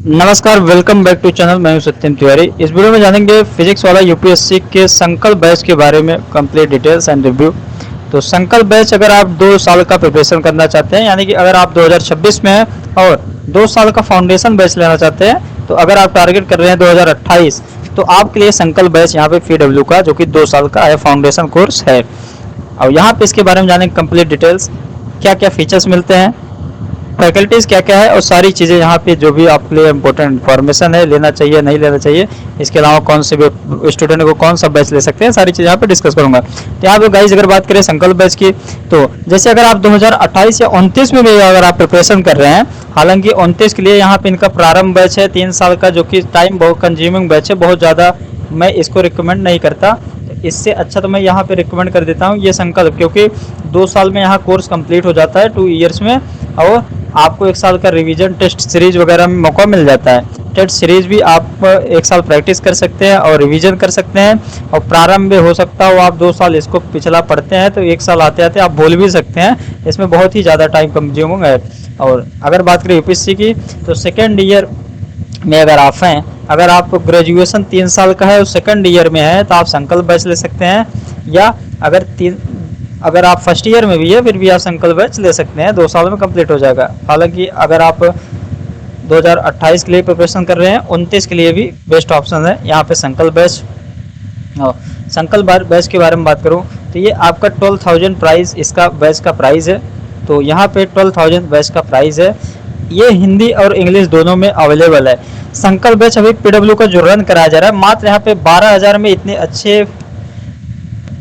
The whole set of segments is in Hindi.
नमस्कार, वेलकम बैक टू चैनल। मैं हूं सत्यम तिवारी। इस वीडियो में जानेंगे फिजिक्स वाला यूपीएससी के संकल्प बैच के बारे में कंप्लीट डिटेल्स एंड रिव्यू। तो संकल्प बैच अगर आप 2 साल का प्रिपरेशन करना चाहते हैं, यानी कि अगर आप 2026 में हैं और 2 साल का फाउंडेशन बैच लेना चाहते हैं, तो अगर आप टारगेट कर रहे हैं 2028, तो आपके लिए संकल्प बैच यहाँ पे पीडब्ल्यू का जो कि 2 साल का है फाउंडेशन कोर्स है। और यहाँ पे इसके बारे में जानेंगे कंप्लीट डिटेल्स, क्या क्या फीचर्स मिलते हैं, फैकल्टीज क्या क्या है और सारी चीज़ें यहाँ पे जो भी आपके लिए इंपॉर्टेंट इन्फॉर्मेशन है, लेना चाहिए नहीं लेना चाहिए, इसके अलावा कौन से भी स्टूडेंट को कौन सा बैच ले सकते हैं, सारी चीज़ें यहाँ पे डिस्कस करूंगा। तो यहाँ पे गाइज अगर बात करें संकल्प बैच की, तो जैसे अगर आप 2028 या 29 में भी अगर आप प्रिपरेशन कर रहे हैं, हालांकि 29 के लिए यहाँ पे इनका प्रारंभ बैच है 3 साल का, जो कि टाइम बहुत कंज्यूमिंग बैच है, बहुत ज़्यादा मैं इसको रिकमेंड नहीं करता। इससे अच्छा तो मैं यहाँ पे रिकमेंड कर देता हूँ ये संकल्प, क्योंकि 2 साल में यहाँ कोर्स कंप्लीट हो जाता है 2 ईयर्स में, और आपको 1 साल का रिवीजन टेस्ट सीरीज वगैरह में मौका मिल जाता है। टेस्ट सीरीज भी आप 1 साल प्रैक्टिस कर सकते हैं और रिवीजन कर सकते हैं, और प्रारंभ में हो सकता हो आप 2 साल इसको पिछला पढ़ते हैं तो 1 साल आते आते आप भूल भी सकते हैं। इसमें बहुत ही ज़्यादा टाइम कंज्यूमिंग है। और अगर बात करें यूपीएससी की, तो सेकेंड ईयर में अगर आप हैं, अगर आप ग्रेजुएशन 3 साल का है और सेकंड ईयर में है, तो आप संकल्प बैच ले सकते हैं, या अगर आप फर्स्ट ईयर में भी है फिर भी आप संकल्प बैच ले सकते हैं, 2 साल में कंप्लीट हो जाएगा। हालांकि अगर आप 2028 के लिए प्रिपरेशन कर रहे हैं, 29 के लिए भी बेस्ट ऑप्शन है यहाँ पे संकल्प बैच। संकल्प बैच के बारे में बात करूँ तो ये आपका 12,000 प्राइस इसका बैच का प्राइस है। तो यहाँ पे 12,000 बैच का प्राइस है। ये हिंदी और इंग्लिश दोनों में अवेलेबल है। संकल्प बैच अभी पीडब्ल्यू का जो रन कराया जा रहा है, मात्र यहाँ पे 12,000 में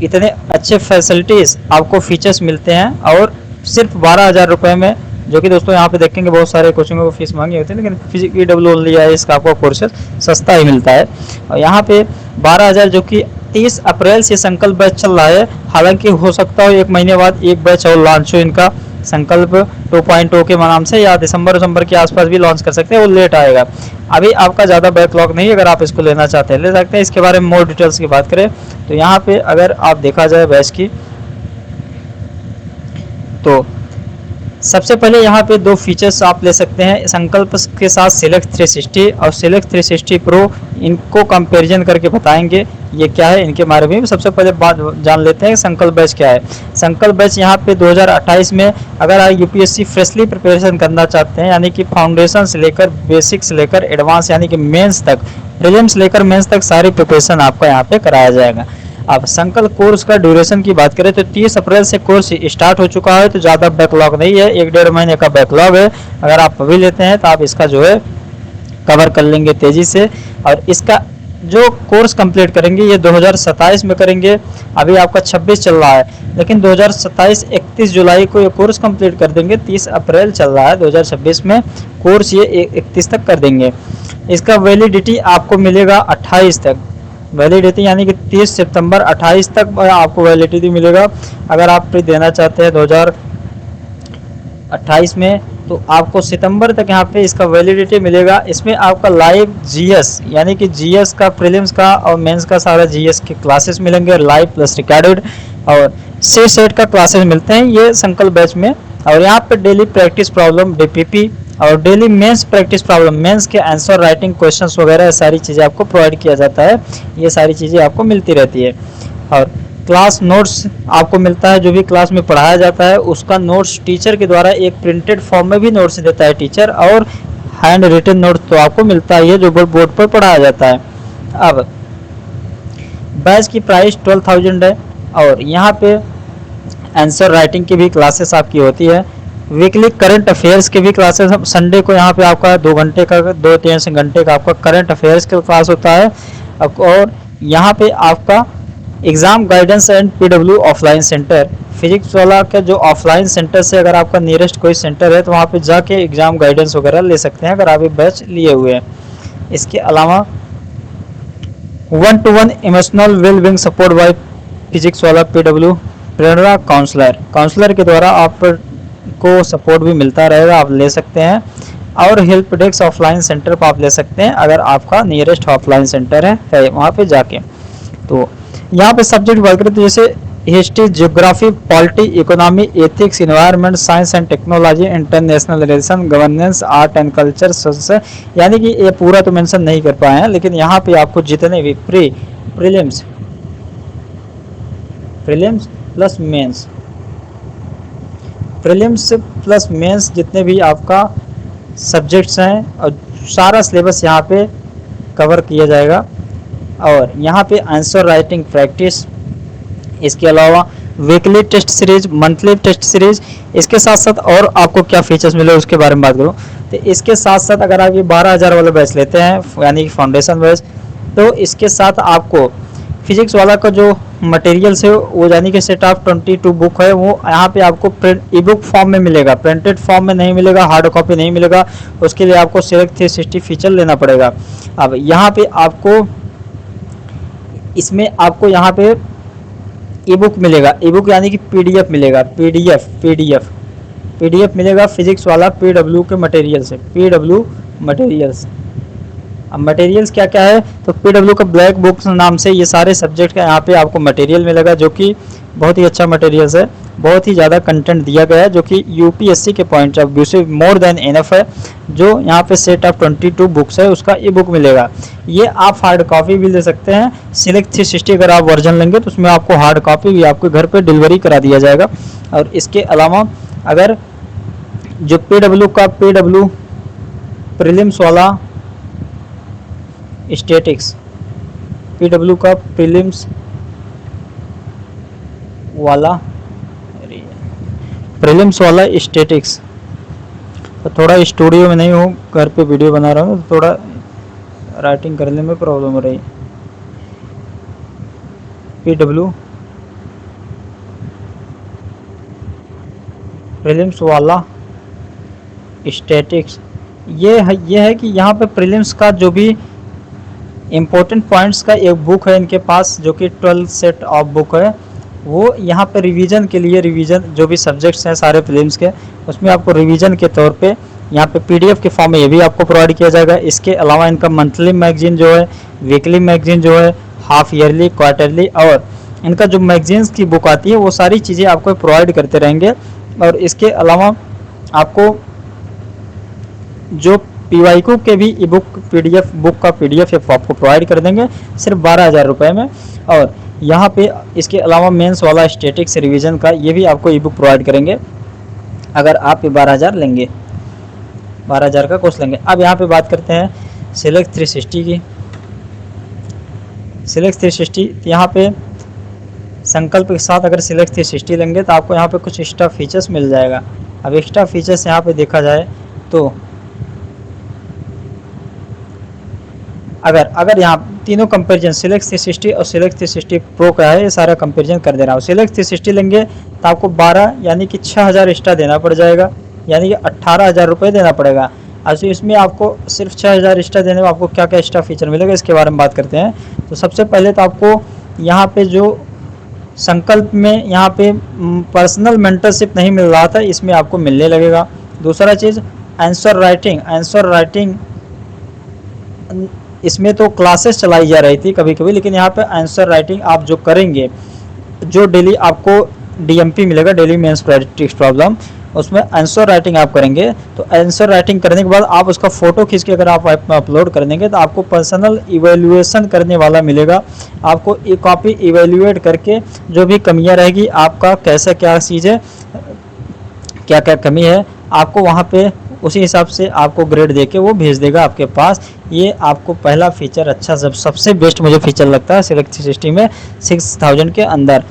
इतने अच्छे फैसिलिटीज आपको फीचर्स मिलते हैं, और सिर्फ 12,000 रुपये में, जो कि दोस्तों यहाँ पे देखेंगे बहुत सारे कोचिंगों को फीस महंगी होती है, लेकिन पीडब्ल्यू ओनली है इसका आपको कोर्स सस्ता ही मिलता है। और यहाँ पे 12,000 जो कि 30 अप्रैल से संकल्प बैच चल रहा है। हालांकि हो सकता हो 1 महीने बाद एक बैच और लॉन्च हो इनका संकल्प 2.0 के नाम से, या दिसंबर के आसपास भी लॉन्च कर सकते हैं, वो लेट आएगा। अभी आपका ज़्यादा बैकलॉग नहीं, अगर आप इसको लेना चाहते हैं ले सकते हैं। इसके बारे में मोर डिटेल्स की बात करें तो यहाँ पे अगर आप देखा जाए बैच की, तो सबसे पहले यहाँ पे 2 फीचर्स आप ले सकते हैं संकल्प के साथ, सिलेक्ट 360 और सिलेक्ट 360 प्रो। इनको कंपैरिजन करके बताएंगे ये क्या है, इनके बारे में सबसे पहले बात जान लेते हैं संकल्प बैच क्या है। संकल्प बैच यहाँ पे 2028 में अगर आप यूपीएससी फ्रेशली प्रिपरेशन करना चाहते हैं, यानी कि फाउंडेशन से लेकर बेसिक से लेकर एडवांस यानी कि मेंस तक, प्रीलिम्स लेकर मेंस तक सारी प्रिपरेशन आपका यहाँ पे कराया जाएगा। अब संकल्प कोर्स का ड्यूरेशन की बात करें तो 30 अप्रैल से कोर्स स्टार्ट हो चुका है, तो ज़्यादा बैकलॉग नहीं है, 1-1.5 महीने का बैकलॉग है। अगर आप अभी लेते हैं तो आप इसका जो है कवर कर लेंगे तेज़ी से। और इसका जो कोर्स कंप्लीट करेंगे ये 2027 में करेंगे। अभी आपका 26 चल रहा है, लेकिन 2027 31 जुलाई को ये कोर्स कंप्लीट कर देंगे। 30 अप्रैल चल रहा है 2026 में, कोर्स ये 31 तक कर देंगे। इसका वैलिडिटी आपको मिलेगा 28 तक, वैलिडिटी यानी कि 30 सितंबर 28 तक आपको वैलिडिटी मिलेगा। अगर आप प्री देना चाहते हैं 2028 में, तो आपको सितंबर तक यहाँ पे इसका वैलिडिटी मिलेगा। इसमें आपका लाइव जीएस यानी कि जीएस का, प्रीलिम्स का और मेंस का सारा जीएस के क्लासेस मिलेंगे लाइव प्लस रिकॉर्डेड, और सेट का क्लासेस मिलते हैं ये संकल्प बैच में। और यहाँ पे डेली प्रैक्टिस प्रॉब्लम डीपीपी और daily mains practice problem, mains के आंसर राइटिंग क्वेश्चंस वगैरह सारी चीज़ें आपको प्रोवाइड किया जाता है। ये सारी चीज़ें आपको मिलती रहती है। और क्लास नोट्स आपको मिलता है, जो भी क्लास में पढ़ाया जाता है उसका नोट्स टीचर के द्वारा एक प्रिंटेड फॉर्म में भी नोट्स देता है टीचर, और हैंड रिटन नोट्स तो आपको मिलता ही है जो बोर्ड पर पढ़ाया जाता है। अब बैच की प्राइस 12,000 है, और यहाँ पे आंसर राइटिंग की भी क्लासेस आपकी होती है। वीकली करंट अफेयर्स के भी क्लासेस, संडे को यहाँ पे आपका 2 घंटे का, 2-3 घंटे का आपका करंट अफेयर्स का क्लास होता है। और यहाँ पे आपका exam guidance and PW offline centre, Physics Wallah का जो ऑफलाइन सेंटर से अगर आपका नियरेस्ट कोई सेंटर है तो वहाँ पे जाके एग्जाम गाइडेंस वगैरह ले सकते हैं अगर आप ये बैच लिए हुए हैं। इसके अलावा 1-to-1 emotional well being support bye physics वाला पीडब्ल्यू प्रेरणा काउंसलर के द्वारा आप को सपोर्ट भी मिलता रहेगा, आप ले सकते हैं। और हेल्प डेस्क ऑफलाइन सेंटर पर आप ले सकते हैं अगर आपका नियरेस्ट ऑफलाइन सेंटर है वहाँ पे जाके। तो यहाँ पे सब्जेक्ट बात करें तो जैसे history, geography, polity, economy, ethics, environment, science and technology, international relation, governance, art and culture, social. यानी कि ये पूरा तो मेंशन नहीं कर पाए हैं, लेकिन यहाँ पे आपको जितने भी prelims plus mains, prelims plus mains जितने भी आपका सब्जेक्ट्स हैं और सारा सिलेबस यहाँ पे कवर किया जाएगा। और यहाँ पे आंसर राइटिंग प्रैक्टिस, इसके अलावा weekly test series, monthly test series, इसके साथ साथ और आपको क्या फीचर्स मिले उसके बारे में बात करूँ तो इसके साथ साथ अगर आप ये 12,000 वाला बैच लेते हैं यानी कि फाउंडेशन बैच, तो इसके साथ आपको फिजिक्स वाला का जो मटेरियल्स है वो यानी कि सेट ऑफ 22 बुक है, वो यहाँ पे आपको ई बुक फॉर्म में मिलेगा, प्रिंटेड फॉर्म में नहीं मिलेगा, हार्ड कॉपी नहीं मिलेगा। उसके लिए आपको सिलेक्ट 360 फीचर लेना पड़ेगा। अब यहाँ पे आपको इसमें आपको यहाँ पे ई बुक मिलेगा, ई बुक यानी कि पीडीएफ मिलेगा, पीडीएफ मिलेगा फिजिक्स वाला पीडब्ल्यू के मटेरियल से, पीडब्ल्यू मटेरियल्स। अब मटेरियल्स क्या क्या है तो पीडब्ल्यू का ब्लैक बुक्स नाम से ये सारे सब्जेक्ट का यहाँ पे आपको मटेरियल मिलेगा, जो कि बहुत ही अच्छा मटेरियल्स है, बहुत ही ज़्यादा कंटेंट दिया गया है, जो कि यूपीएससी के पॉइंट ऑफ व्यू से मोर देन इनफ है। जो यहाँ पे सेट ऑफ 22 बुक्स है उसका ई बुक मिलेगा। ये आप हार्ड कॉपी भी ले सकते हैं, सिलेक्ट 360 अगर आप वर्जन लेंगे तो उसमें आपको हार्ड कॉपी भी आपके घर पे डिलीवरी करा दिया जाएगा। और इसके अलावा अगर जो पीडब्ल्यू प्रीलिम्स वाला स्टैटिक्स, पीडब्ल्यू का प्रीलिम्स वाला स्टैटिक्स, तो थोड़ा स्टूडियो में नहीं हूँ, घर पे वीडियो बना रहा हूँ, तो थोड़ा राइटिंग करने में प्रॉब्लम हो रही। पीडब्ल्यू प्रीलिम्स वाला स्टैटिक्स, ये है कि यहाँ पे प्रीलिम्स का जो भी इम्पोर्टेंट पॉइंट्स का एक बुक है इनके पास, जो कि 12 सेट ऑफ बुक है, वो यहाँ पे रिवीजन के लिए, रिवीजन जो भी सब्जेक्ट्स हैं सारे प्रीलिम्स के, उसमें आपको रिवीजन के तौर पे यहाँ पे पीडीएफ के फॉर्म में ये भी आपको प्रोवाइड किया जाएगा। इसके अलावा इनका मंथली मैगजीन जो है, वीकली मैगजीन जो है, हाफ ईयरली, क्वार्टरली, और इनका जो मैगजीन्स की बुक आती है वो सारी चीज़ें आपको प्रोवाइड करते रहेंगे। और इसके अलावा आपको जो पीवाईक्यू के भी ई बुक पीडीएफ बुक का पीडीएफ आपको प्रोवाइड कर देंगे सिर्फ 12,000 रुपये में। और यहाँ पे इसके अलावा मेंस वाला स्टैटिक्स रिवीजन का ये भी आपको ई बुक प्रोवाइड करेंगे अगर आप 12,000 लेंगे, 12,000 का कोर्स लेंगे। अब यहाँ पे बात करते हैं सिलेक्ट 360 की। सिलेक्ट 360 यहाँ पे संकल्प के साथ अगर सिलेक्ट 360 लेंगे तो आपको यहाँ पे कुछ एक्स्ट्रा फीचर्स मिल जाएगा। अब एक्स्ट्रा फीचर्स यहाँ पे देखा जाए तो अगर यहाँ तीनों कंपैरिजन सिलेक्ट 360 और सिलेक्ट 360 प्रो का है, ये सारा कंपैरिजन कर दे रहा हूँ। सिलेक्ट 360 लेंगे तो आपको 12 यानी कि 6,000 एक्स्ट्रा देना पड़ जाएगा, यानी कि 18,000 रुपये देना पड़ेगा। आज इसमें आपको सिर्फ 6,000 एक्स्ट्रा देने में आपको क्या क्या एक्स्ट्रा फीचर मिलेगा इसके बारे में बात करते हैं। तो सबसे पहले तो आपको यहाँ पे जो संकल्प में यहाँ पे पर्सनल मेंटरशिप नहीं मिल रहा था, इसमें आपको मिलने लगेगा। दूसरा चीज़ आंसर राइटिंग इसमें तो क्लासेस चलाई जा रही थी कभी कभी, लेकिन यहाँ पे आंसर राइटिंग आप जो करेंगे, जो डेली आपको डीएमपी मिलेगा, डेली मेंस प्रैक्टिस प्रॉब्लम, उसमें आंसर राइटिंग आप करेंगे। तो आंसर राइटिंग करने के बाद आप उसका फ़ोटो खींच के अगर आप ऐप में अपलोड कर देंगे तो आपको पर्सनल इवेल्युएशन करने वाला मिलेगा। आपको ये कॉपी इवेल्युएट करके जो भी कमियां रहेगी, आपका कैसे क्या चीज़ है, क्या क्या कमी है, आपको वहाँ पे उसी हिसाब से आपको ग्रेड देके वो भेज देगा आपके पास। ये आपको पहला फीचर अच्छा, सबसे बेस्ट मुझे फीचर लगता है सिलेक्ट 360 में 6,000 के अंदर।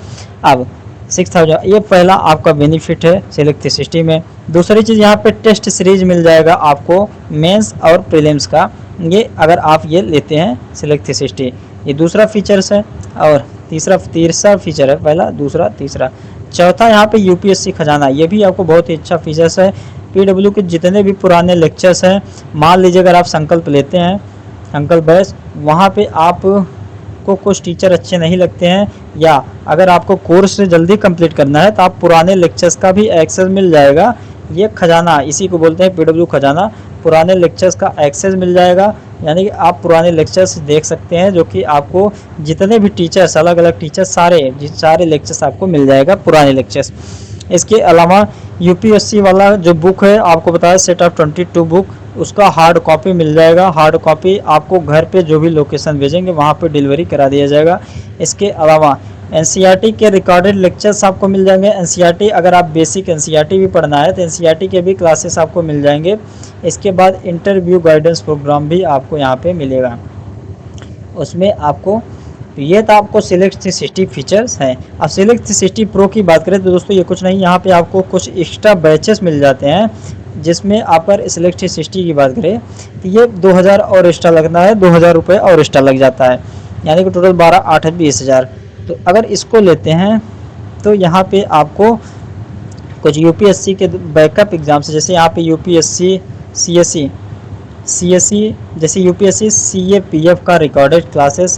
अब 6,000 ये पहला आपका बेनिफिट है सिलेक्ट 360 में। दूसरी चीज़ यहाँ पे टेस्ट सीरीज मिल जाएगा आपको मेंस और प्रीलिम्स का, ये अगर आप ये लेते हैं सिलेक्ट 360, ये दूसरा फीचर्स है। और तीसरा फीचर है, पहला, दूसरा, तीसरा, चौथा यहाँ पे यूपीएससी खजाना, ये भी आपको बहुत ही अच्छा फीचर्स है। पीडब्ल्यू के जितने भी पुराने लेक्चर्स हैं, मान लीजिए अगर आप संकल्प लेते हैं, संकल्प बैच, वहाँ पे आपको कुछ टीचर अच्छे नहीं लगते हैं, या अगर आपको कोर्स जल्दी कंप्लीट करना है तो आप पुराने लेक्चर्स का भी एक्सेस मिल जाएगा। ये खजाना, इसी को बोलते हैं पीडब्ल्यू खजाना, पुराने लेक्चर्स का एक्सेस मिल जाएगा। यानी कि आप पुराने लेक्चर्स देख सकते हैं, जो कि आपको जितने भी टीचर्स, अलग अलग टीचर्स, सारे लेक्चर्स आपको मिल जाएगा, पुराने लेक्चर्स। इसके अलावा यूपीएससी वाला जो बुक है आपको बताया, सेट ऑफ 22 बुक, उसका हार्ड कॉपी मिल जाएगा। हार्ड कॉपी आपको घर पे जो भी लोकेशन भेजेंगे वहाँ पे डिलीवरी करा दिया जाएगा। इसके अलावा एनसीईआरटी के रिकॉर्डेड लेक्चर्स आपको मिल जाएंगे। एनसीईआरटी अगर आप बेसिक एनसीईआरटी भी पढ़ना है तो एनसीईआरटी के भी क्लासेस आपको मिल जाएंगे। इसके बाद इंटरव्यू गाइडेंस प्रोग्राम भी आपको यहाँ पे मिलेगा, उसमें आपको, तो ये तो आपको सिलेक्ट 360 फीचर्स हैं। अब सिलेक्ट 360 प्रो की बात करें तो दोस्तों ये कुछ नहीं, यहाँ पे आपको कुछ एक्स्ट्रा बैचेस मिल जाते हैं, जिसमें आप पर सिलेक्ट 360 की बात करें तो ये 2000 और एक्स्ट्रा लगना है, 2000 रुपये और एक्स्ट्रा लग जाता है, यानी कि टोटल 12, 8, 20,000। तो अगर इसको लेते हैं तो यहाँ पे आपको कुछ यूपीएससी के बैकअप एग्जाम से, जैसे यहाँ पे यूपीएससी सीएससी जैसे यूपीएससी सीएपीएफ का रिकॉर्डेड क्लासेस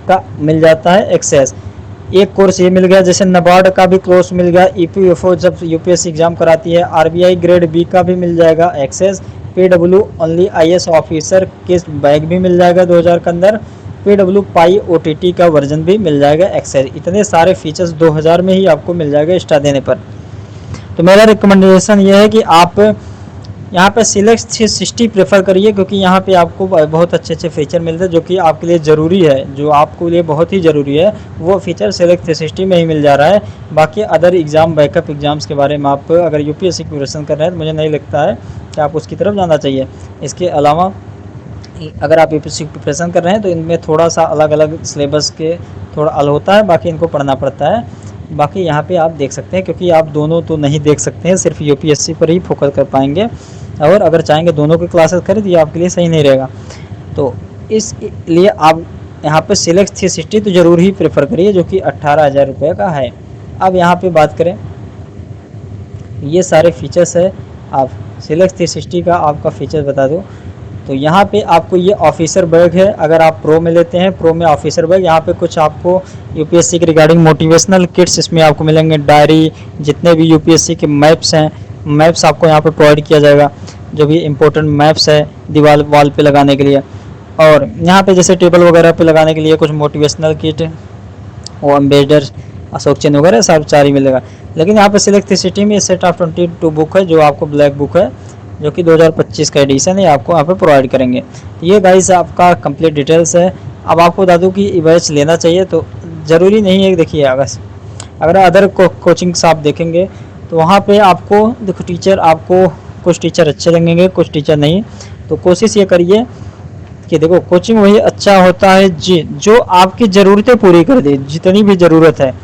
का मिल जाता है एक्सेस। एक कोर्स ये मिल गया, जैसे नाबार्ड का भी कोर्स मिल गया, ईपीएफओ जब यूपीएससी एग्जाम कराती है, आरबीआई ग्रेड बी का भी मिल जाएगा access, PW only IAS officer के बैग भी मिल जाएगा 2000 के अंदर, पीडब्ल्यू पाई ओटीटी का वर्जन भी मिल जाएगा एक्सेस। इतने सारे फीचर्स 2000 में ही आपको मिल जाएगा एक्स्ट्रा देने पर। तो मेरा रिकमेंडेशन ये है कि आप यहाँ पे सिलेक्ट 360 प्रेफर करिए, क्योंकि यहाँ पे आपको बहुत अच्छे अच्छे फीचर मिलते हैं जो कि आपके लिए ज़रूरी है, जो आपके लिए बहुत ही ज़रूरी है, वो फीचर सिलेक्ट 360 में ही मिल जा रहा है। बाकी अदर एग्ज़ाम, बैकअप एग्जाम्स के बारे में आप अगर यूपीएससी की प्रिपरेशन कर रहे हैं तो मुझे नहीं लगता है कि आप उसकी तरफ जाना चाहिए। इसके अलावा अगर आप यूपीएससी की प्रिपरेशन कर रहे हैं तो इनमें थोड़ा सा अलग अलग सिलेबस के थोड़ा अलग होता है, बाकी इनको पढ़ना पड़ता है। बाकी यहाँ पे आप देख सकते हैं, क्योंकि आप दोनों तो नहीं देख सकते हैं, सिर्फ यूपीएससी पर ही फोकस कर पाएंगे, और अगर चाहेंगे दोनों की क्लासेस करें तो ये आपके लिए सही नहीं रहेगा। तो इसलिए आप यहाँ पे सिलेक्ट 360 तो ज़रूर ही प्रेफर करिए, जो कि 18,000 रुपये का है। अब यहाँ पे बात करें, ये सारे फीचर्स है। आप सिलेक्ट 360 का आपका फीचर बता दूँ तो यहाँ पे आपको ये ऑफिसर बैग है, अगर आप प्रो में लेते हैं, प्रो में ऑफिसर बैग, यहाँ पे कुछ आपको यूपीएससी के रिगार्डिंग मोटिवेशनल किट्स इसमें आपको मिलेंगे, डायरी, जितने भी यूपीएससी के मैप्स हैं, मैप्स आपको यहाँ पे प्रोवाइड किया जाएगा, जो भी इम्पोर्टेंट मैप्स है दीवार वॉल पे लगाने के लिए, और यहाँ पे जैसे टेबल वगैरह पे लगाने के लिए कुछ मोटिवेशनल किट, वो एम्बेसडर, अशोक चिन्ह वगैरह सब चार मिलेगा। लेकिन यहाँ पे सिलेक्ट 360 में सेट ऑफ 22 बुक है, जो आपको ब्लैक बुक है, जो कि 2025 का एडिशन है, आपको यहाँ पे प्रोवाइड करेंगे। ये गाइस आपका कंप्लीट डिटेल्स है। अब आपको बता दूँ कि बैच लेना चाहिए तो ज़रूरी नहीं है। देखिए अगर अदर कोचिंग्स आप देखेंगे तो वहाँ पे आपको देखो टीचर, आपको कुछ टीचर अच्छे लगेंगे, कुछ टीचर नहीं। तो कोशिश ये करिए कि देखो कोचिंग वही अच्छा होता है जी जो आपकी ज़रूरतें पूरी कर दे, जितनी भी ज़रूरत है।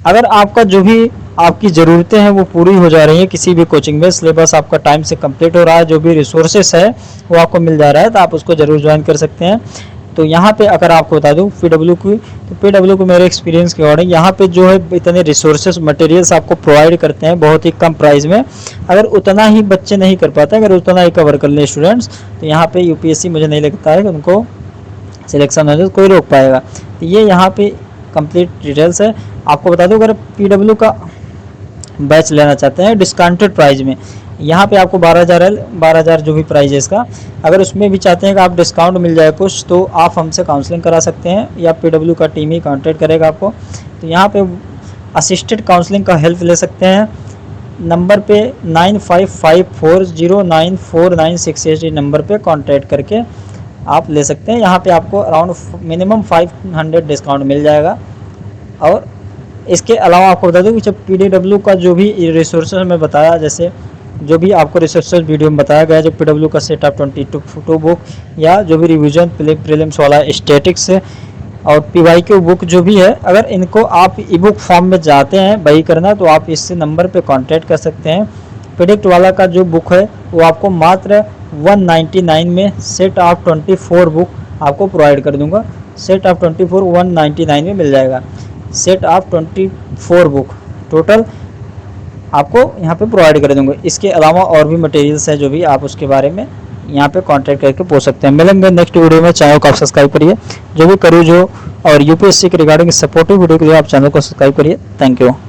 अगर आपका जो भी आपकी ज़रूरतें हैं वो पूरी हो जा रही हैं किसी भी कोचिंग में, सिलेबस आपका टाइम से कंप्लीट हो रहा है, जो भी रिसोर्सेस है वो आपको मिल जा रहा है, तो आप उसको ज़रूर ज्वाइन कर सकते हैं। तो यहाँ पे अगर आपको बता दूँ पीडब्ल्यू की, तो पीडब्ल्यू को मेरे एक्सपीरियंस के अकॉर्डिंग यहाँ पे जो है इतने रिसोर्सेस, मटेरियल्स आपको प्रोवाइड करते हैं बहुत ही कम प्राइस में। अगर उतना ही बच्चे नहीं कर पाते, अगर उतना ही कवर कर ले स्टूडेंट्स, तो यहाँ पे यूपीएससी मुझे नहीं लगता है कि उनको सिलेक्शन होने से कोई रोक पाएगा। तो ये यहाँ पे कंप्लीट डिटेल्स है। आपको बता दूँ अगर पीडब्ल्यू का बैच लेना चाहते हैं डिस्काउंटेड प्राइस में, यहाँ पे आपको 12,000 जो भी प्राइस है इसका, अगर उसमें भी चाहते हैं कि आप डिस्काउंट मिल जाए कुछ, तो आप हमसे काउंसलिंग करा सकते हैं, या पीडब्ल्यू का टीम ही कांटेक्ट करेगा आपको। तो यहाँ पे असिस्टेड काउंसलिंग का हेल्प ले सकते हैं नंबर पे 9554094968 नंबर पे कांटेक्ट करके आप ले सकते हैं। यहाँ पे आपको अराउंड मिनिमम 500 डिस्काउंट मिल जाएगा। और इसके अलावा आपको बता दूं कि जब पीडब्ल्यू का जो भी रिसोर्सेज में बताया, जैसे जो भी आपको रिसोर्सेज वीडियो में बताया गया, जो पीडब्ल्यू का सेट ऑफ 22 बुक, या जो भी रिवीजन प्रीलिम्स वाला स्टैटिक्स और पीवाईक्यू बुक जो भी है, अगर इनको आप ई बुक फॉर्म में जाते हैं बाई करना, तो आप इस नंबर पे कांटेक्ट कर सकते हैं। प्रेडिक्ट वाला का जो बुक है वो आपको मात्र 199 में सेट ऑफ 24 बुक आपको प्रोवाइड कर दूंगा। सेट ऑफ 24 199 में मिल जाएगा। सेट ऑफ 24 बुक टोटल आपको यहाँ पे प्रोवाइड कर दूंगा। इसके अलावा और भी मटेरियल्स है जो भी आप उसके बारे में यहाँ पे कांटेक्ट करके पूछ सकते हैं। मिलेंगे नेक्स्ट वीडियो में। चैनल को आप सब्सक्राइब करिए, जो भी करूँ जो और यूपीएससी के रिगार्डिंग सपोर्टिव वीडियो के लिए आप चैनल को सब्सक्राइब करिए। Thank you.